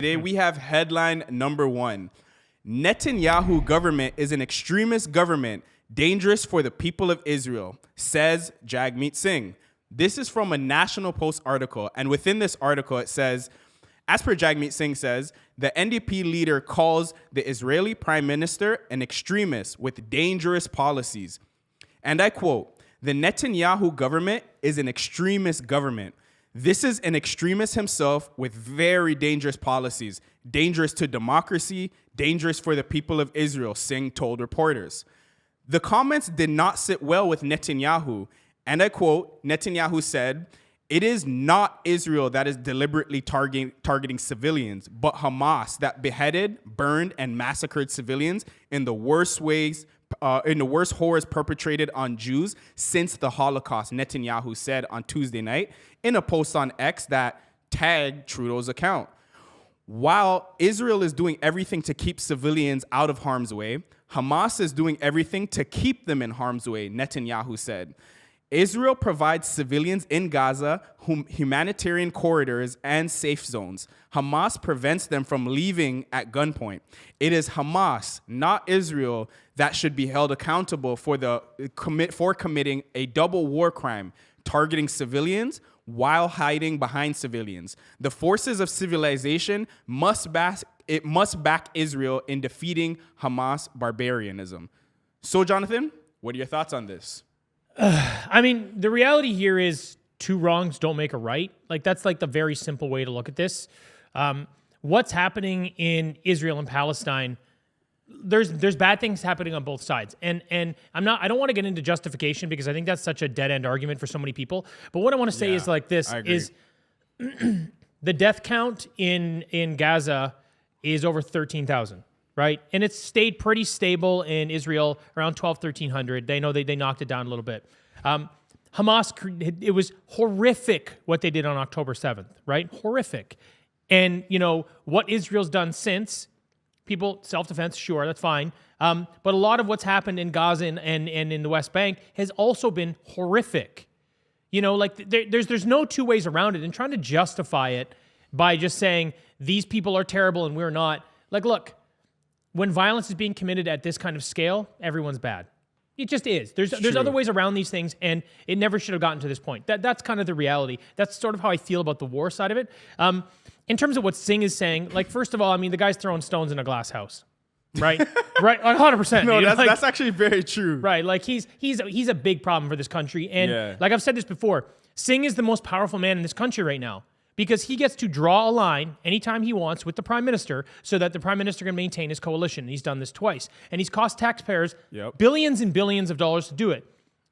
Today we have headline number 1. Netanyahu government is an extremist government, dangerous for the people of Israel, says Jagmeet Singh. This is from a National Post article, and within this article it says, as per Jagmeet Singh says, the NDP leader calls the Israeli prime minister an extremist with dangerous policies. And I quote, "The Netanyahu government is an extremist government. This is an extremist himself with very dangerous policies, dangerous to democracy, dangerous for the people of Israel," Singh told reporters. The comments did not sit well with Netanyahu, and I quote, Netanyahu said, "It is not Israel that is deliberately targeting civilians, but Hamas that beheaded, burned, and massacred civilians in the worst ways, in the worst horrors perpetrated on Jews since the Holocaust," Netanyahu said on Tuesday night in a post on X that tagged Trudeau's account. While Israel is doing everything to keep civilians out of harm's way, Hamas is doing everything to keep them in harm's way, Netanyahu said. Israel provides civilians in Gaza humanitarian corridors and safe zones. Hamas prevents them from leaving at gunpoint. It is Hamas, not Israel, that should be held accountable for committing a double war crime, targeting civilians while hiding behind civilians. The forces of civilization must back Israel in defeating Hamas barbarianism. So, Jonathan, what are your thoughts on this? I mean, the reality here is two wrongs don't make a right. Like, that's like the very simple way to look at this. What's happening in Israel and Palestine, there's bad things happening on both sides. And I don't want to get into justification because I think that's such a dead-end argument for so many people. But what I want to say is like this, is the death count in Gaza is over 13,000. Right? And it's stayed pretty stable in Israel, around 1,300. They know they knocked it down a little bit. Hamas, it was horrific what they did on October 7th, right? Horrific. And, you know, what Israel's done since, people, self-defense, sure, that's fine. But a lot of what's happened in Gaza and in the West Bank has also been horrific. You know, like there's no two ways around it. And trying to justify it by just saying these people are terrible and we're not. Like, look, when violence is being committed at this kind of scale, everyone's bad. It just is. There's other ways around these things, and it never should have gotten to this point. That's kind of the reality. That's sort of how I feel about the war side of it. In terms of what Singh is saying, like, first of all, I mean, the guy's throwing stones in a glass house, right? Right, 100%. No, that's actually very true. Right, like he's a big problem for this country, and like I've said this before, Singh is the most powerful man in this country right now, because he gets to draw a line anytime he wants with the prime minister so that the prime minister can maintain his coalition. He's done this twice. And he's cost taxpayers billions and billions of dollars to do it.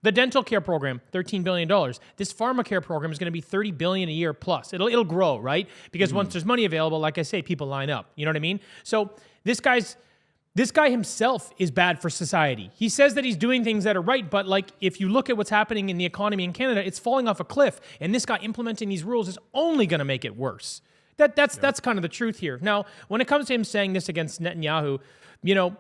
The dental care program, $13 billion. This pharmacare program is going to be $30 billion a year plus. It'll grow, right? Because once there's money available, like I say, people line up. You know what I mean? So this guy himself is bad for society. He says that he's doing things that are right, but like if you look at what's happening in the economy in Canada, it's falling off a cliff. And this guy implementing these rules is only going to make it worse. That's kind of the truth here. Now, when it comes to him saying this against Netanyahu, you know,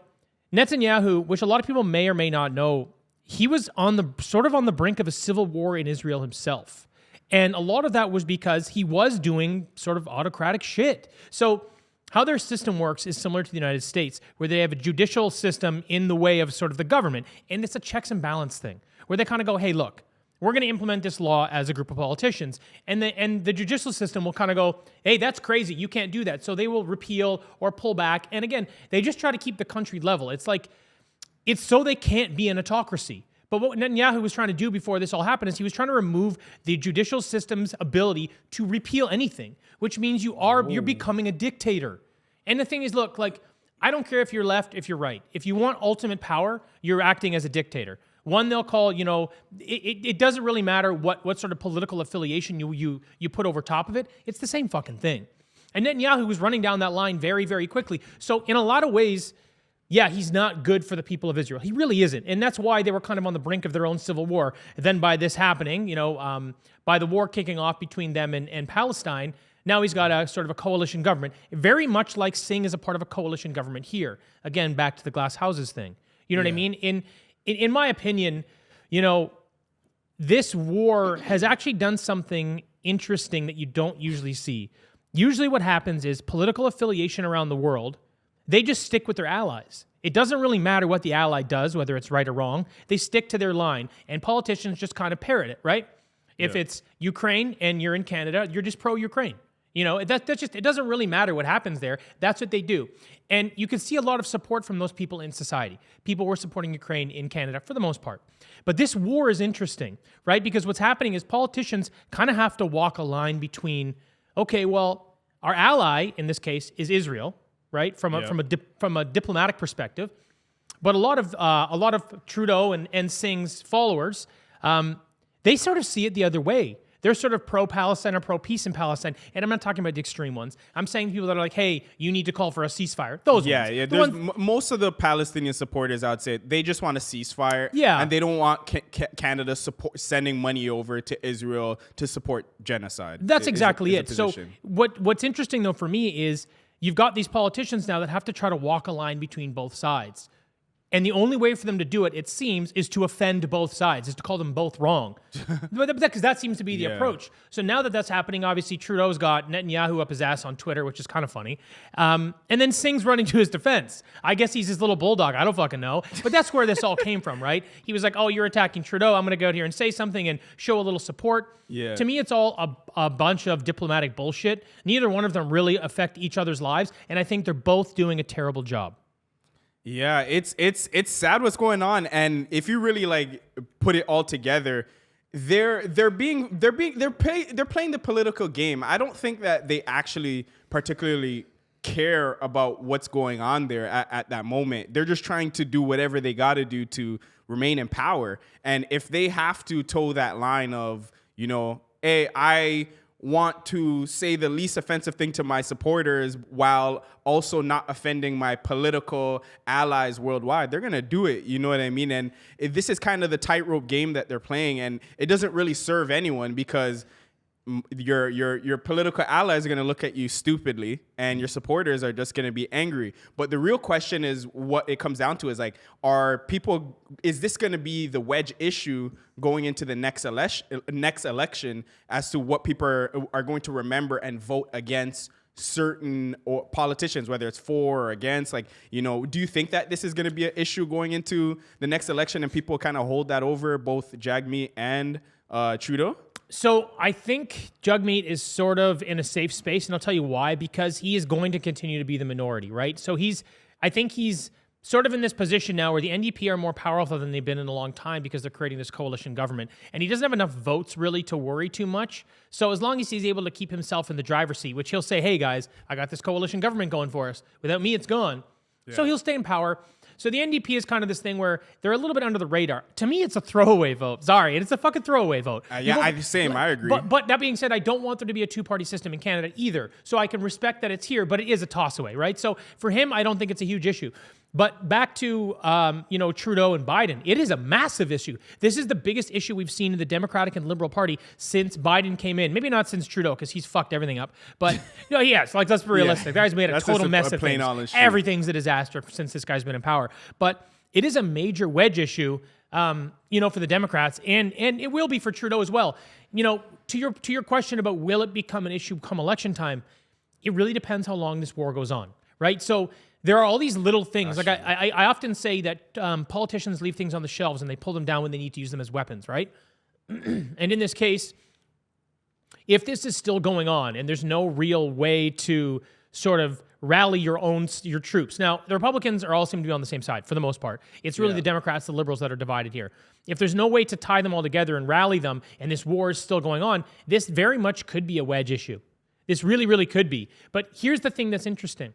Netanyahu, which a lot of people may or may not know, he was on the brink of a civil war in Israel himself. And a lot of that was because he was doing sort of autocratic shit. So how their system works is similar to the United States, where they have a judicial system in the way of sort of the government. And it's a checks and balance thing, where they kind of go, hey, look, we're going to implement this law as a group of politicians. And the judicial system will kind of go, hey, that's crazy. You can't do that. So they will repeal or pull back. And again, they just try to keep the country level. It's like, it's so they can't be an autocracy. But what Netanyahu was trying to do before this all happened is he was trying to remove the judicial system's ability to repeal anything, which means you're becoming a dictator. And the thing is, look, like, I don't care if you're left, if you're right. If you want ultimate power, you're acting as a dictator. One they'll call, you know, it doesn't really matter what sort of political affiliation you put over top of it. It's the same fucking thing. And Netanyahu was running down that line very, very quickly. So in a lot of ways, yeah, he's not good for the people of Israel. He really isn't. And that's why they were kind of on the brink of their own civil war. Then by this happening, you know, by the war kicking off between them and Palestine, now he's got a sort of a coalition government, very much like Singh is a part of a coalition government here. Again, back to the glass houses thing. You know what I mean? In my opinion, you know, this war has actually done something interesting that you don't usually see. usually what happens is political affiliation around the world, they just stick with their allies. It doesn't really matter what the ally does, whether it's right or wrong. They stick to their line, and politicians just kind of parrot it, right? If it's Ukraine and you're in Canada, you're just pro-Ukraine. You know, that's just, it doesn't really matter what happens there. That's what they do. And you can see a lot of support from those people in society. People were supporting Ukraine in Canada for the most part. But this war is interesting, right? Because what's happening is politicians kind of have to walk a line between, okay, well, our ally in this case is Israel, right? From a diplomatic perspective. But a lot of Trudeau and Singh's followers, they sort of see it the other way. They're sort of pro-Palestine or pro-peace in Palestine. And I'm not talking about the extreme ones. I'm saying people that are like, hey, you need to call for a ceasefire. Those ones. Yeah. Most of the Palestinian supporters, I would say, they just want a ceasefire. Yeah. And they don't want Canada sending money over to Israel to support genocide. That's exactly it. So what's interesting, though, for me is you've got these politicians now that have to try to walk a line between both sides. And the only way for them to do it, it seems, is to offend both sides, is to call them both wrong. Because that seems to be the approach. So now that that's happening, obviously Trudeau's got Netanyahu up his ass on Twitter, which is kind of funny. And then Singh's running to his defense. I guess he's his little bulldog. I don't fucking know. But that's where this all came from, right? He was like, oh, you're attacking Trudeau. I'm going to go out here and say something and show a little support. Yeah. To me, it's all a bunch of diplomatic bullshit. Neither one of them really affect each other's lives. And I think they're both doing a terrible job. Yeah, it's sad what's going on, and if you really like put it all together, they're playing the political game. I don't think that they actually particularly care about what's going on there at that moment. They're just trying to do whatever they got to do to remain in power, and if they have to toe that line of, you know, hey, I want to say the least offensive thing to my supporters while also not offending my political allies worldwide, they're going to do it. You know what I mean? And this is kind of the tightrope game that they're playing, and it doesn't really serve anyone because your political allies are going to look at you stupidly and your supporters are just going to be angry. But the real question is, what it comes down to is like, is this going to be the wedge issue going into the next election as to what people are going to remember and vote against certain politicians, whether it's for or against? Like, you know, do you think that this is going to be an issue going into the next election and people kind of hold that over both Jagmeet and Trudeau? So I think Jagmeet is sort of in a safe space, and I'll tell you why. Because he is going to continue to be the minority, right? So I think he's sort of in this position now where the NDP are more powerful than they've been in a long time because they're creating this coalition government. And he doesn't have enough votes really to worry too much. So as long as he's able to keep himself in the driver's seat, which he'll say, hey guys, I got this coalition government going for us. Without me, it's gone. Yeah. So he'll stay in power. So the NDP is kind of this thing where they're a little bit under the radar. To me, it's a throwaway vote. Sorry, it's a fucking throwaway vote. I agree. But that being said, I don't want there to be a two-party system in Canada either. So I can respect that it's here, but it is a toss-away, right? So for him, I don't think it's a huge issue. But back to Trudeau and Biden, it is a massive issue. This is the biggest issue we've seen in the Democratic and Liberal Party since Biden came in. Maybe not since Trudeau, because he's fucked everything up. But yes, like let's be realistic. The guy's made a total mess of things. Everything's a disaster since this guy's been in power. But it is a major wedge issue, for the Democrats, and it will be for Trudeau as well. You know, to your question about will it become an issue come election time, it really depends how long this war goes on, right? So there are all these little things. Like I often say that politicians leave things on the shelves and they pull them down when they need to use them as weapons, right? And in this case, if this is still going on and there's no real way to sort of rally your troops. Now, the Republicans are all seem to be on the same side for the most part. It's really the Democrats, the Liberals that are divided here. If there's no way to tie them all together and rally them, and this war is still going on, this very much could be a wedge issue. This really, really could be. But here's the thing that's interesting.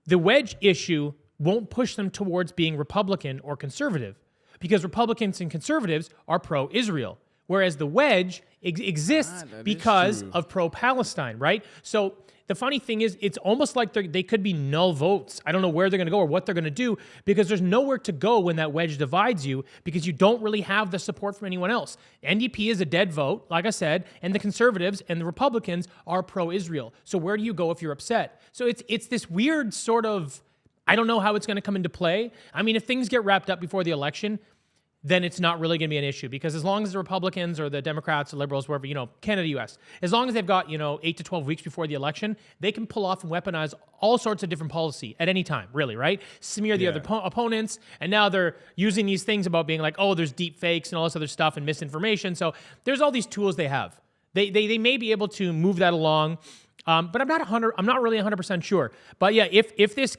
The wedge issue won't push them towards being Republican or conservative, because Republicans and conservatives are pro-Israel, whereas the wedge exists because of pro-Palestine, right? So the funny thing is, it's almost like they could be null votes. I don't know where they're going to go or what they're going to do, because there's nowhere to go when that wedge divides you, because you don't really have the support from anyone else. NDP is a dead vote, like I said, and the conservatives and the Republicans are pro-Israel. So where do you go if you're upset? So it's this weird sort of, I don't know how it's going to come into play. I mean, if things get wrapped up before the election, then it's not really going to be an issue, because as long as the Republicans or the Democrats or liberals, wherever, Canada, US, as long as they've got, 8 to 12 weeks before the election, they can pull off and weaponize all sorts of different policy at any time, really, right? Smear the other opponents. And now they're using these things about being like, oh, there's deep fakes and all this other stuff and misinformation. So there's all these tools they have. They may be able to move that along. But I'm not really 100% sure. But yeah, if this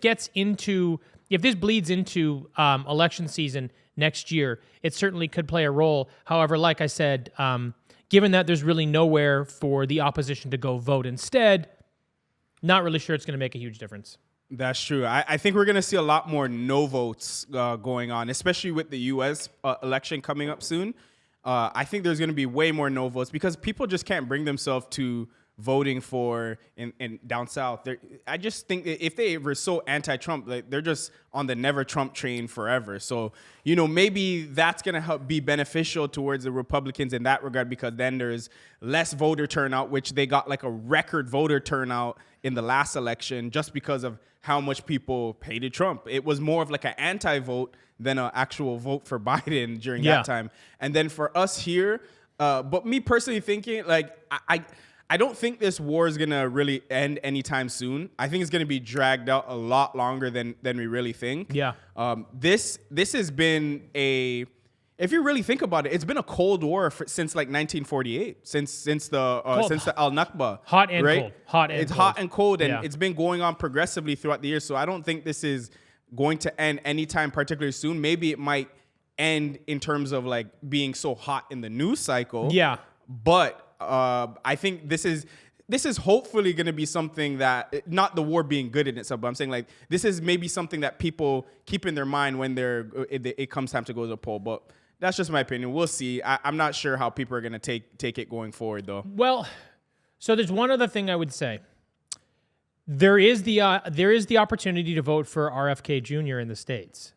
bleeds into election season next year, it certainly could play a role. However, like I said, given that there's really nowhere for the opposition to go vote instead, not really sure it's going to make a huge difference. That's true. I think we're going to see a lot more no votes going on, especially with the U.S. Election coming up soon. I think there's going to be way more no votes because people just can't bring themselves to voting for in down south. I just think that if they were so anti-Trump, they're just on the never Trump train forever. So, maybe that's going to help be beneficial towards the Republicans in that regard, because then there's less voter turnout, which they got like a record voter turnout in the last election just because of how much people hated Trump. It was more of like an anti-vote than an actual vote for Biden during that time. And then for us here, but me personally thinking, like, I don't think this war is going to really end anytime soon. I think it's going to be dragged out a lot longer than we really think. Yeah. This has been if you really think about it, it's been a Cold War since like 1948, since the Al-Nakba. Hot and cold. Hot and cold, and it's been going on progressively throughout the years. So I don't think this is going to end anytime particularly soon. Maybe it might end in terms of like being so hot in the news cycle. Yeah. But I think this is hopefully going to be something that, not the war being good in itself, but I'm saying like this is maybe something that people keep in their mind when it comes time to go to the poll. But that's just my opinion. We'll see. I'm not sure how people are going to take it going forward, though. Well, so there's one other thing I would say. There is the opportunity to vote for RFK Jr. in the States.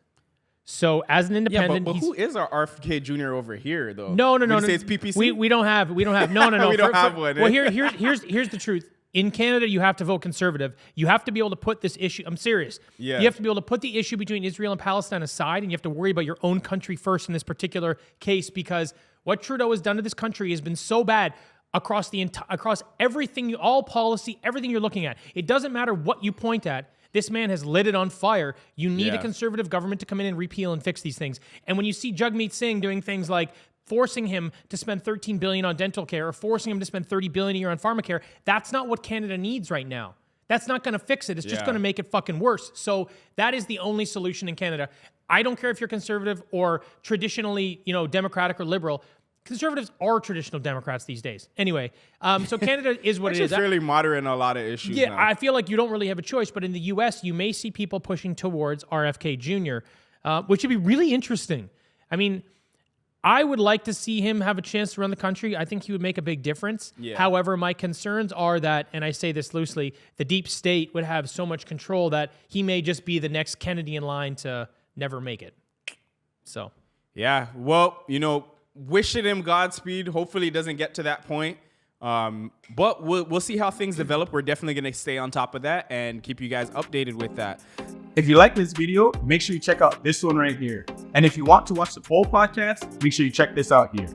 So as an independent, but who is our RFK Jr. over here, though? No. Say it's PPC? We don't have. No. We don't have one. Well, here's the truth. In Canada, you have to vote conservative. You have to be able to put this issue. I'm serious. Yeah. You have to be able to put the issue between Israel and Palestine aside, and you have to worry about your own country first in this particular case, because what Trudeau has done to this country has been so bad across everything, all policy, everything you're looking at. It doesn't matter what you point at. This man has lit it on fire. You need a conservative government to come in and repeal and fix these things. And when you see Jagmeet Singh doing things like forcing him to spend $13 billion on dental care or forcing him to spend $30 billion a year on pharmacare, that's not what Canada needs right now. That's not going to fix it. It's just going to make it fucking worse. So that is the only solution in Canada. I don't care if you're conservative or traditionally, Democratic or liberal. Conservatives are traditional Democrats these days. Anyway, so Canada is what it is. It's fairly moderate in a lot of issues now. I feel like you don't really have a choice. But in the U.S., you may see people pushing towards RFK Jr., which would be really interesting. I mean, I would like to see him have a chance to run the country. I think he would make a big difference. Yeah. However, my concerns are that, and I say this loosely, the deep state would have so much control that he may just be the next Kennedy in line to never make it. So. Yeah, well, wishing him Godspeed. Hopefully it doesn't get to that point. But we'll see how things develop. We're definitely going to stay on top of that and keep you guys updated with that. If you like this video, make sure you check out this one right here. And if you want to watch the full podcast, make sure you check this out here.